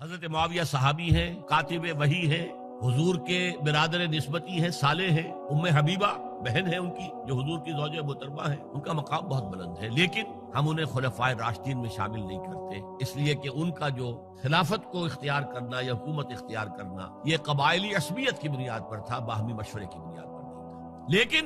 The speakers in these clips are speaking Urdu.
حضرت معاویہ صحابی ہیں، کاتب وحی ہیں، حضور کے برادر نسبتی ہیں، صالح ہیں، ام حبیبہ بہن ہے ان کی جو حضور کی زوجہ محترمہ ہے، ان کا مقام بہت بلند ہے، لیکن ہم انہیں خلفائے راشدین میں شامل نہیں کرتے، اس لیے کہ ان کا جو خلافت کو اختیار کرنا یا حکومت اختیار کرنا یہ قبائلی عصبیت کی بنیاد پر تھا، باہمی مشورے کی بنیاد پر نہیں تھا۔ لیکن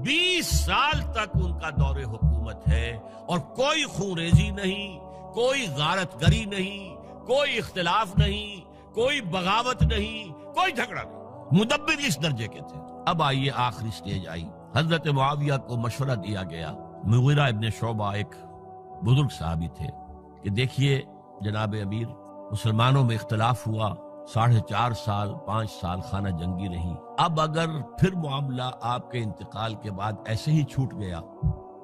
20 سال تک ان کا دور حکومت ہے اور کوئی خون ریزی نہیں، کوئی غارت گری نہیں، کوئی اختلاف نہیں، کوئی بغاوت نہیں، کوئی جھگڑا نہیں، مدبر اس درجے کے تھے۔ اب آئیے آخری سٹیج آئی، حضرت معاویہ کو مشورہ دیا گیا، مغیرہ ابن شعبہ ایک بزرگ صحابی تھے، کہ دیکھیے جناب امیر، مسلمانوں میں اختلاف ہوا، 4.5 سال 5 سال خانہ جنگی رہی، اب اگر پھر معاملہ آپ کے انتقال کے بعد ایسے ہی چھوٹ گیا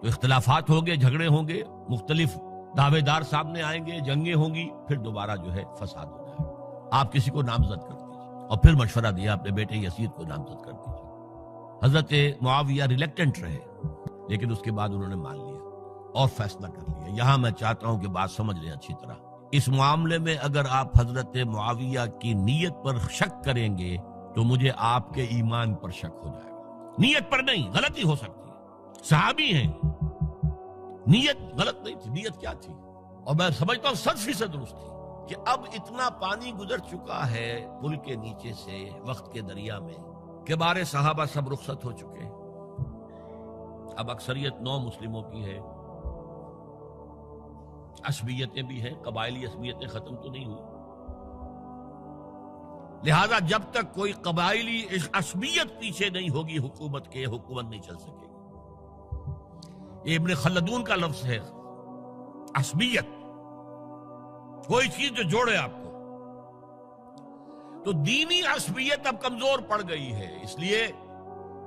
تو اختلافات ہوں گے، جھگڑے ہوں گے، مختلف دعوے دار سامنے آئیں گے، جنگیں ہوں گی، پھر دوبارہ جو ہے فساد ہو جائے گا، آپ کسی کو نامزد کر دیجیے۔ اور پھر مشورہ دیا اپنے بیٹے یزید کو نامزد کر دیجیے۔ حضرت معاویہ ریلیکٹنٹ رہے، لیکن اس کے بعد انہوں نے مان لیا اور فیصلہ کر لیا۔ یہاں میں چاہتا ہوں کہ بات سمجھ لیں اچھی طرح، اس معاملے میں اگر آپ حضرت معاویہ کی نیت پر شک کریں گے تو مجھے آپ کے ایمان پر شک ہو جائے گا۔ نیت پر نہیں، غلطی ہو سکتی ہے، صحابی ہیں، نیت غلط نہیں تھی، نیت کیا تھی؟ اور میں سمجھتا ہوں 100% درست تھی کہ اب اتنا پانی گزر چکا ہے پل کے نیچے سے وقت کے دریا میں کہ بارے صحابہ سب رخصت ہو چکے، اب اکثریت 9 مسلموں کی ہے، عصبیتیں بھی ہیں، قبائلی عصبیتیں ختم تو نہیں ہوئی، لہذا جب تک کوئی قبائلی عصبیت پیچھے نہیں ہوگی حکومت کے، حکومت نہیں چل سکے گی۔ یہ ابن خلدون کا لفظ ہے، عصبیت، کوئی چیز جو جوڑے آپ کو۔ تو دینی عصبیت اب کمزور پڑ گئی ہے، اس لیے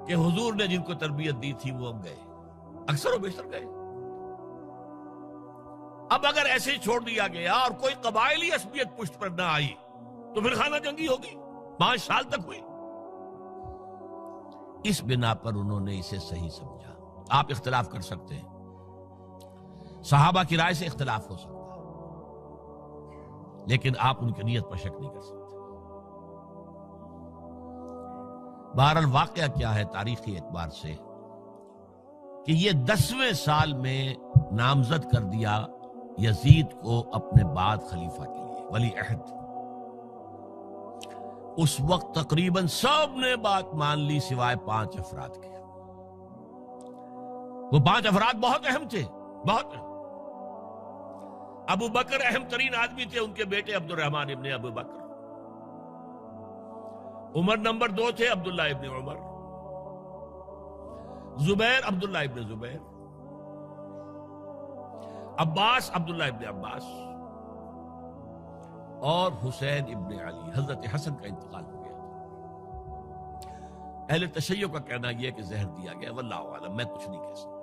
کہ حضور نے جن کو تربیت دی تھی وہ اب گئے، اکثر و بیشتر گئے۔ اب اگر ایسے ہی چھوڑ دیا گیا اور کوئی قبائلی عصبیت پشت پر نہ آئی تو پھر خانہ جنگی ہوگی، 5 سال تک ہوئی۔ اس بنا پر انہوں نے اسے صحیح سمجھا۔ آپ اختلاف کر سکتے ہیں، صحابہ کی رائے سے اختلاف ہو سکتا ہے، لیکن آپ ان کی نیت پر شک نہیں کر سکتے۔ بہرحال واقعہ کیا ہے تاریخی اعتبار سے کہ یہ 10ویں سال میں نامزد کر دیا یزید کو اپنے بعد خلیفہ کے لیے، ولی عہد۔ اس وقت تقریباً سب نے بات مان لی سوائے 5 افراد کے۔ وہ 5 افراد بہت اہم تھے، بہت اہم۔ ابو بکر اہم ترین آدمی تھے، ان کے بیٹے عبد الرحمن ابن ابو بکر۔ عمر نمبر 2 تھے، عبداللہ ابن عمر۔ زبیر، عبداللہ ابن زبیر۔ عباس، عبداللہ ابن عباس۔ اور حسین ابن علی۔ حضرت حسن کا انتقال ہو گیا۔ اہل تشیع کا کہنا یہ کہ زہر دیا گیا، واللہ اعلم، میں کچھ نہیں کہہ سکتا۔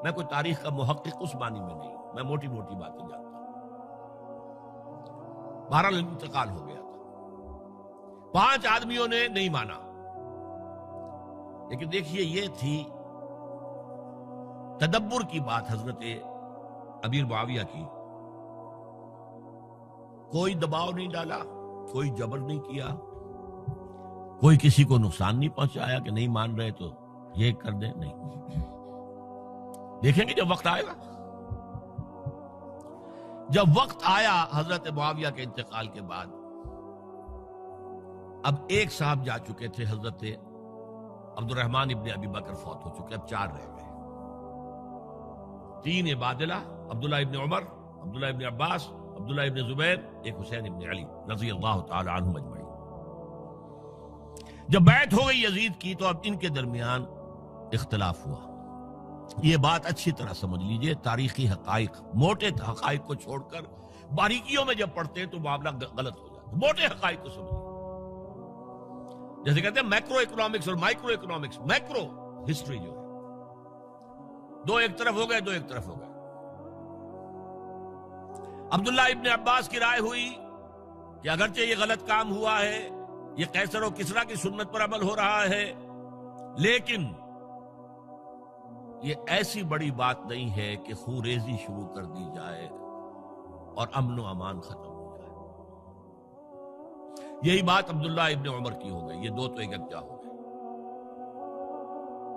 میں کوئی تاریخ کا محقق اس معنی میں نہیں، میں موٹی موٹی باتیں جانتا ہوں۔ بہرحال انتقال ہو گیا تھا، 5 آدمیوں نے نہیں مانا، لیکن دیکھیے یہ تھی تدبر کی بات حضرت امیر معاویہ کی۔ کوئی دباؤ نہیں ڈالا، کوئی جبر نہیں کیا، کوئی کسی کو نقصان نہیں پہنچایا کہ نہیں مان رہے تو یہ کر دیں، نہیں۔ دیکھیں گے جب وقت آئے گا۔ جب وقت آیا حضرت معاویہ کے انتقال کے بعد، اب ایک صاحب جا چکے تھے، حضرت عبد الرحمن ابن ابی بکر فوت ہو چکے، اب 4 رہ گئے۔ 3 عبادلہ، عبداللہ ابن عمر، عبداللہ ابن عباس، عبداللہ ابن زبیر، ایک حسین ابن علی رضی اللہ تعالی عنہم اجمعین۔ جب بیعت ہو گئی یزید کی تو اب ان کے درمیان اختلاف ہوا۔ یہ بات اچھی طرح سمجھ لیجئے، تاریخی حقائق، موٹے حقائق کو چھوڑ کر باریکیوں میں جب پڑھتے ہیں تو معاملہ غلط ہو جاتا ہے۔ موٹے حقائق کو سمجھیے، جیسے کہتے ہیں میکرو اکنامکس اور مائکرو اکنامکس۔ میکرو ہسٹری جو ہے، 2 ایک طرف ہو گئے، 2 ایک طرف ہو گئے۔ عبداللہ ابن عباس کی رائے ہوئی کہ اگرچہ یہ غلط کام ہوا ہے، یہ قیصر و کسریٰ کی سنت پر عمل ہو رہا ہے، لیکن یہ ایسی بڑی بات نہیں ہے کہ خون ریزی شروع کر دی جائے اور امن و امان ختم ہو جائے۔ یہی بات عبداللہ ابن عمر کی ہو گئی. یہ دو تو یکجا ہو گئے.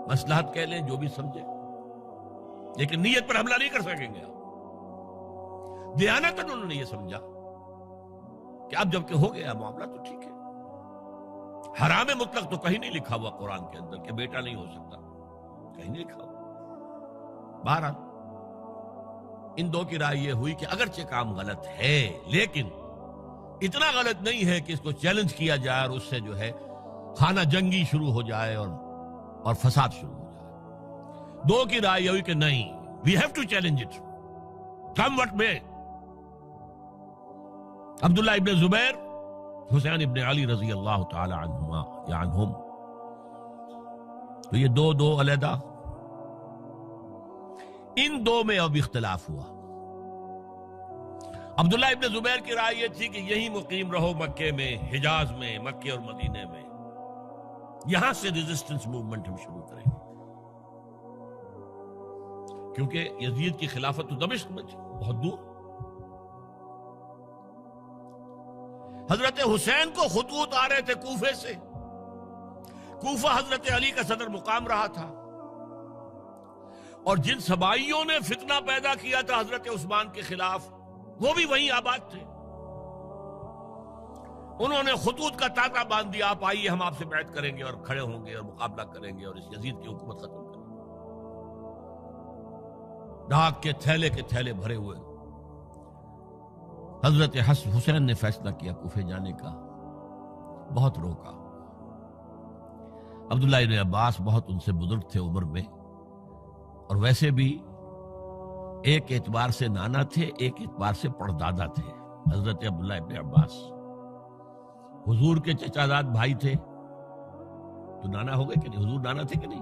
مصلحت کہہ لیں جو بھی سمجھے، لیکن نیت پر حملہ نہیں کر سکیں گے آپ. دیانتاً انہوں نے یہ سمجھا کہ اب جب کہ ہو گیا معاملہ تو ٹھیک ہے. حرام مطلق تو کہیں نہیں لکھا ہوا قرآن کے اندر کہ بیٹا نہیں ہو سکتا، کہیں نہیں لکھا ہوا. بہرحال ان دو کی رائے یہ ہوئی کہ اگرچہ کام غلط ہے لیکن اتنا غلط نہیں ہے کہ اس کو چیلنج کیا جائے اور اس سے جو ہے خانہ جنگی شروع ہو جائے اور فساد شروع ہو جائے. دو کی رائے یہ ہوئی کہ نہیں، we have to challenge it come what میں. عبداللہ ابن زبیر، حسین ابن علی رضی اللہ تعالی عنہما یا عنہم، تو یہ دو علیحدہ. ان دو میں اب اختلاف ہوا. عبداللہ ابن زبیر کی رائے یہ تھی کہ یہی مقیم رہو مکے میں، حجاز میں، مکے اور مدینے میں، یہاں سے ریزسٹنس موومنٹ ہم شروع کریں گے، کیونکہ یزید کی خلافت تو دمشق میں تھی، بہت دور. حضرت حسین کو خطوط آ رہے تھے کوفے سے. کوفہ حضرت علی کا صدر مقام رہا تھا، اور جن سبائیوں نے فتنہ پیدا کیا تھا حضرت عثمان کے خلاف وہ بھی وہیں آباد تھے. انہوں نے خطوط کا تاتا باندھ دیا، آپ آئیے ہم آپ سے بیعت کریں گے اور کھڑے ہوں گے اور مقابلہ کریں گے اور اس یزید کی حکومت ختم کریں گے. ڈاک کے تھیلے بھرے ہوئے. حضرت حسین نے فیصلہ کیا کوفے جانے کا، بہت روکا. عبداللہ ابن عباس بہت ان سے بزرگ تھے عمر میں، اور ویسے بھی ایک اعتبار سے نانا تھے، ایک اعتبار سے پردادا تھے. حضرت عبداللہ ابن عباس حضور کے چچا زاد بھائی تھے تو نانا ہو گئے کہ نہیں؟ حضور نانا تھے کہ نہیں؟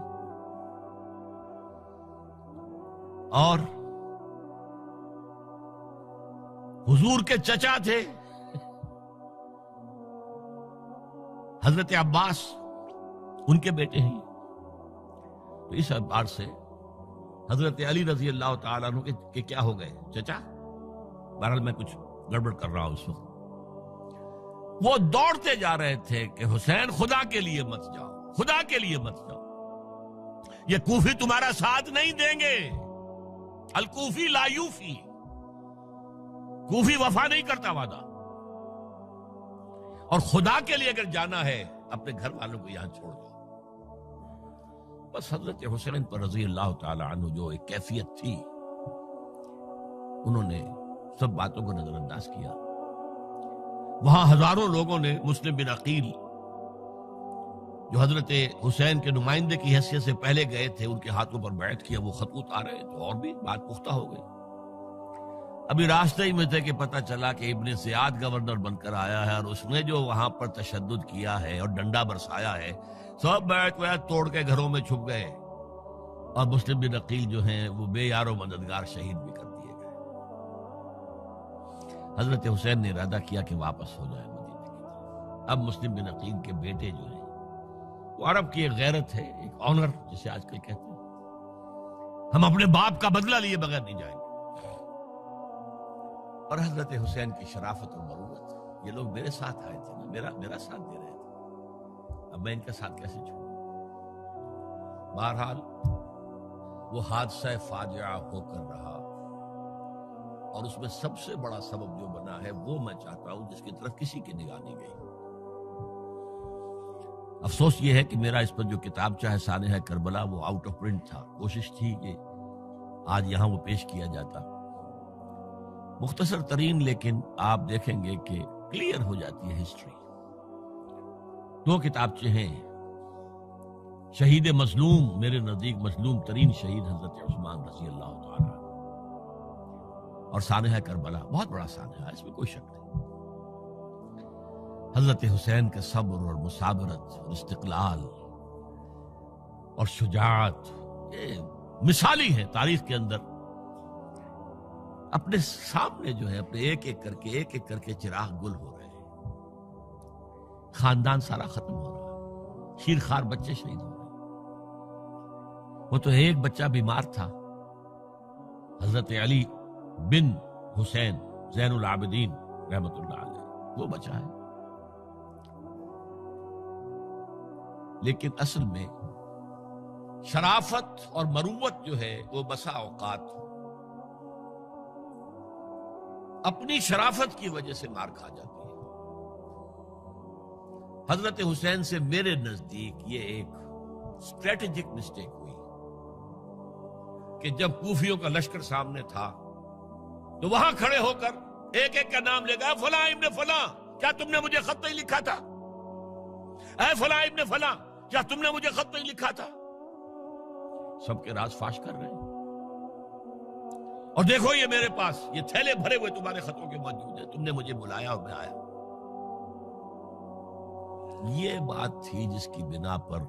اور حضور کے چچا تھے حضرت عباس، ان کے بیٹے ہیں. تو اس اعتبار سے حضرت علی رضی اللہ تعالیٰ عنہ کے کیا ہو گئے؟ چچا. بہرحال میں کچھ گڑبڑ کر رہا ہوں اس وقت. وہ دوڑتے جا رہے تھے کہ حسین خدا کے لیے مت جاؤ، خدا کے لیے مت جاؤ، یہ کوفی تمہارا ساتھ نہیں دیں گے. الکوفی لا یوفی، کوفی وفا نہیں کرتا وعدہ. اور خدا کے لیے اگر جانا ہے اپنے گھر والوں کو یہاں چھوڑ دو. بس حضرت حسین پر رضی اللہ تعالی عنہ جو ایک کیفیت تھی، انہوں نے سب باتوں کو نظر انداز کیا. وہاں ہزاروں لوگوں نے مسلم بن عقیل جو حضرت حسین کے نمائندے کی حیثیت سے پہلے گئے تھے، ان کے ہاتھوں پر بیعت کیا. وہ خطوط آ رہے تو اور بھی بات پختہ ہو گئی. ابھی راستے ہی میں تھے کہ پتہ چلا کہ ابن زیاد گورنر بن کر آیا ہے، اور اس نے جو وہاں پر تشدد کیا ہے اور ڈنڈا برسایا ہے، سب بیعت توڑ کے گھروں میں چھپ گئے. اور مسلم بن عقیل جو ہیں وہ بے یار و مددگار شہید بھی کر دیے گئے. حضرت حسین نے ارادہ کیا کہ واپس ہو جائے مدینے کی طرف. اب مسلم بن عقیل کے بیٹے جو ہیں، وہ عرب کی ایک غیرت ہے، ایک آنر جسے آج کل کہتے ہیں، ہم اپنے باپ کا بدلہ لیے بغیر نہیں جائیں گے. اور حضرت حسین کی شرافت اور مروت، یہ لوگ میرے ساتھ آئے تھے نا، میرا ساتھ دے رہے تھے، اب میں ان کا ساتھ کیسے چھوڑوں. بہرحال وہ حادثہ فاجعہ ہو کر رہا، اور اس میں سب سے بڑا سبب جو بنا ہے وہ میں چاہتا ہوں جس کی طرف کسی کی نگاہ نہیں گئی. افسوس یہ ہے کہ میرا اس پر جو کتابچہ ہے سانحہ کربلا وہ آؤٹ آف پرنٹ تھا. کوشش تھی کہ آج یہاں وہ پیش کیا جاتا، مختصر ترین، لیکن آپ دیکھیں گے کہ کلیئر ہو جاتی ہے ہسٹری. دو کتابچے ہیں. شہید مظلوم، میرے نزدیک مظلوم ترین شہید حضرت عثمان رضی اللہ تعالی، اور سانحہ کربلا، بہت بڑا سانحہ ہے، اس میں کوئی شک نہیں. حضرت حسین کے صبر اور مثابرت اور استقلال اور شجاعت، یہ مثالی ہے تاریخ کے اندر. اپنے سامنے جو ہے اپنے ایک ایک کر کے چراغ گل ہو رہے ہیں، خاندان سارا ختم ہو رہا ہے، شیرخوار بچے شہید ہو رہے ہیں. وہ تو ایک بچہ بیمار تھا، حضرت علی بن حسین زین العابدین رحمت اللہ علیہ، وہ بچا ہے. لیکن اصل میں شرافت اور مروت جو ہے وہ بسا اوقات اپنی شرافت کی وجہ سے مار کھا جاتی ہے۔ حضرت حسین سے میرے نزدیک یہ ایک اسٹریٹجک مسٹیک ہوئی کہ جب کوفیوں کا لشکر سامنے تھا تو وہاں کھڑے ہو کر ایک ایک کا نام لے گا، فلاں ابن فلاں، کیا تم نے مجھے خط نہیں لکھا تھا؟ اے فلاں ابن فلاں، کیا تم نے مجھے خط نہیں لکھا تھا؟ سب کے راز فاش کر رہے ہیں، اور دیکھو یہ میرے پاس یہ تھیلے بھرے ہوئے تمہارے خطوں کے موجود ہیں، تم نے مجھے بلایا اور میں آیا۔ یہ بات تھی جس کی بنا پر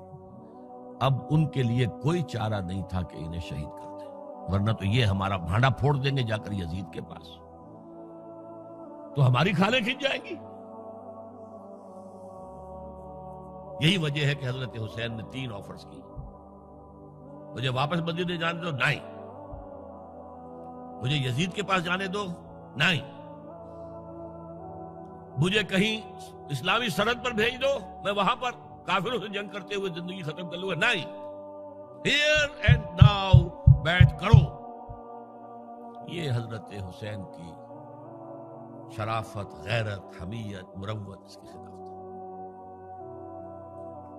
اب ان کے لیے کوئی چارہ نہیں تھا کہ انہیں شہید کر دیں، ورنہ تو یہ ہمارا بھانڈا پھوڑ دیں گے جا کر یزید کے پاس، تو ہماری کھالیں کھنچ جائیں گی۔ یہی وجہ ہے کہ حضرت حسین نے 3 آفرز کی، مجھے واپس مدینے جانے دو، نہیں، مجھے یزید کے پاس جانے دو، نہیں، مجھے کہیں اسلامی سرحد پر بھیج دو، میں وہاں پر کافروں سے جنگ کرتے ہوئے زندگی ختم کر لوں گا، نہیں، ہیئر اینڈ ناؤ بیٹھ کرو۔ یہ حضرت حسین کی شرافت، غیرت، حمیت، مروت اس کے خلاف تھا،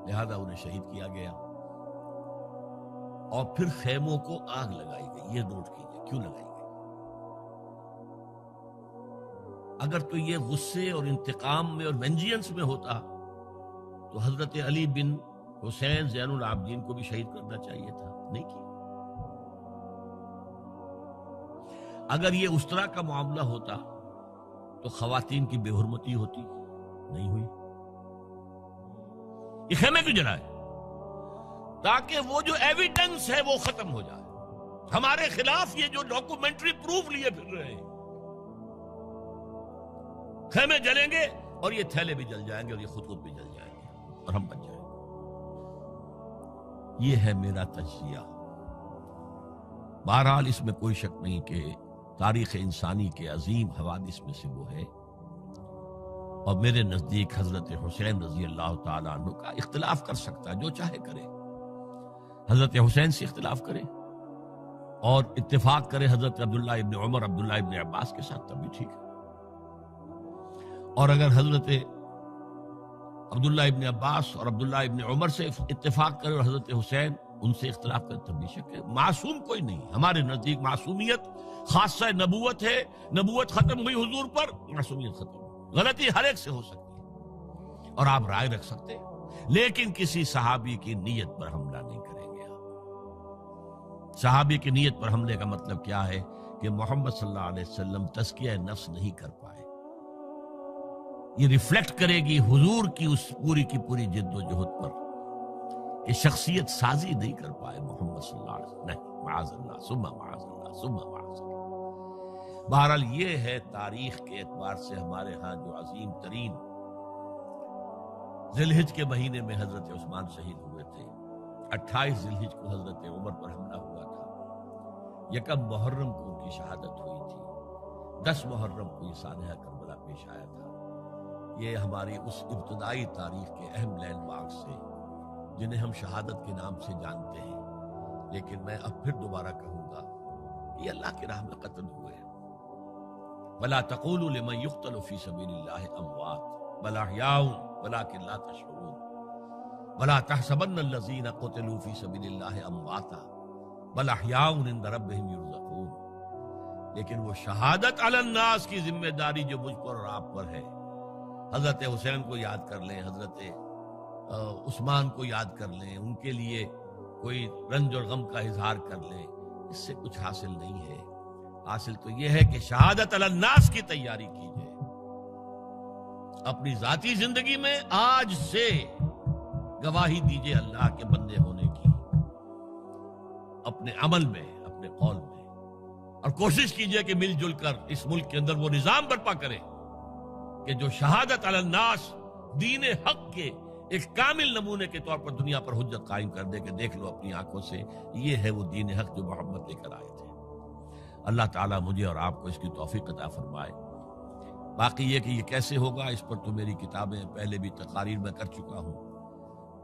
لہذا انہیں شہید کیا گیا اور پھر خیموں کو آگ لگائی گئی۔ یہ نوٹ کیجئے کیوں لگائی گئی؟ اگر تو یہ غصے اور انتقام میں اور وینجینس میں ہوتا تو حضرت علی بن حسین زین العابدین کو بھی شہید کرنا چاہیے تھا، نہیں کیا۔ اگر یہ اس طرح کا معاملہ ہوتا تو خواتین کی بے حرمتی ہوتی، نہیں ہوئی۔ یہ خیمے کیوں جلائے؟ تاکہ وہ جو ایویڈنس ہے وہ ختم ہو جائے، ہمارے خلاف یہ جو ڈاکومنٹری پروف لیے پھر رہے ہیں، خیمے جلیں گے اور یہ تھیلے بھی جل جائیں گے اور یہ خطوط بھی جل جائیں گے اور ہم بچ جائیں گے۔ یہ ہے میرا تجزیہ۔ بہرحال اس میں کوئی شک نہیں کہ تاریخ انسانی کے عظیم حوادث میں سے وہ ہے، اور میرے نزدیک حضرت حسین رضی اللہ تعالیٰ عنہ کا اختلاف کر سکتا ہے، جو چاہے کرے، حضرت حسین سے اختلاف کرے اور اتفاق کرے حضرت عبداللہ ابن عمر، عبداللہ ابن عباس کے ساتھ، تب بھی ٹھیک ہے، اور اگر حضرت عبداللہ ابن عباس اور عبداللہ ابن عمر سے اتفاق کرے اور حضرت حسین ان سے اختلاف کرے، تب بھی شک ہے۔ معصوم کوئی نہیں، ہمارے نزدیک معصومیت خاصہ نبوت ہے، نبوت ختم ہوئی حضور پر، معصومیت ختم ہوئی، غلطی ہر ایک سے ہو سکتی ہے اور آپ رائے رکھ سکتے ہیں، لیکن کسی صحابی کی نیت پر حملہ نہیں کریں گے آپ۔ صحابی کی نیت پر حملے کا مطلب کیا ہے کہ محمد صلی اللہ علیہ وسلم تزکیہ نفس نہیں کر پائے، یہ ریفلیکٹ کرے گی حضور کی اس پوری کی پوری جد و جہد پر کہ شخصیت سازی نہیں کر پائے محمد صلی اللہ علیہ وسلم، نہیں، معاذ اللہ ثم معاذ اللہ ثم معاذ اللہ۔ بہرحال یہ ہے تاریخ کے اعتبار سے ہمارے ہاں جو عظیم ترین ذی الحج کے مہینے میں حضرت عثمان شہید ہوئے تھے، 28 ذی الحج کو حضرت عمر پر حملہ ہوا تھا، 1 محرم کو ان کی شہادت ہوئی تھی، 10 محرم کو یہ سانحہ کربلا پیش آیا تھا۔ یہ ہماری اس ابتدائی تاریخ کے اہم لینڈ مارکس سے جنہیں ہم شہادت کے نام سے جانتے ہیں، لیکن میں اب پھر دوبارہ کہوں گا کہ اللہ کی راہ میں قتل ہوئے ہیں۔ وَلَا تَقُولُوا لِمَنْ يُقْتَلُ فِي سَبِيلِ اللَّهِ أَمْوَاتٌ بَلْ أَحْيَاءٌ وَلَكِنْ لَا تَشْعُرُونَ وَلَا تَحْسَبَنَّ الَّذِينَ قُتِلُوا فِي سَبِيلِ اللَّهِ أَمْوَاتًا بَلْ أَحْيَاءٌ عِندَ رَبِّهِمْ يُرْزَقُونَ۔ لیکن وہ شہادت علی الناس کی ذمہ داری جو مجھ پر اور آپ پر ہے، حضرت حسین کو یاد کر لیں، حضرت عثمان کو یاد کر لیں، ان کے لیے کوئی رنج اور غم کا اظہار کر لیں، اس سے کچھ حاصل نہیں ہے۔ حاصل تو یہ ہے کہ شہادت علی الناس کی تیاری کیجئے، اپنی ذاتی زندگی میں آج سے گواہی دیجئے اللہ کے بندے ہونے کی، اپنے عمل میں، اپنے قول میں، اور کوشش کیجئے کہ مل جل کر اس ملک کے اندر وہ نظام برپا کریں کہ جو شہادت علی الناس، دین حق کے ایک کامل نمونے کے طور پر دنیا پر حجت قائم کر دے کہ دیکھ لو اپنی آنکھوں سے، یہ ہے وہ دین حق جو محمد لے کر آئے تھے۔ اللہ تعالیٰ مجھے اور آپ کو اس کی توفیق عطا فرمائے۔ باقی یہ کہ یہ کیسے ہوگا، اس پر تو میری کتابیں پہلے بھی تقاریر میں کر چکا ہوں،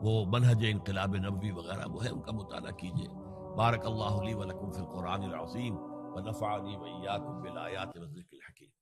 وہ منہج انقلاب نبوی وغیرہ وہ ہے، ان کا مطالعہ کیجیے۔ بارک اللہ لی ولکم فی القرآن العظیم ونفعنی وإیاکم بالآیات والذکر الحکیم۔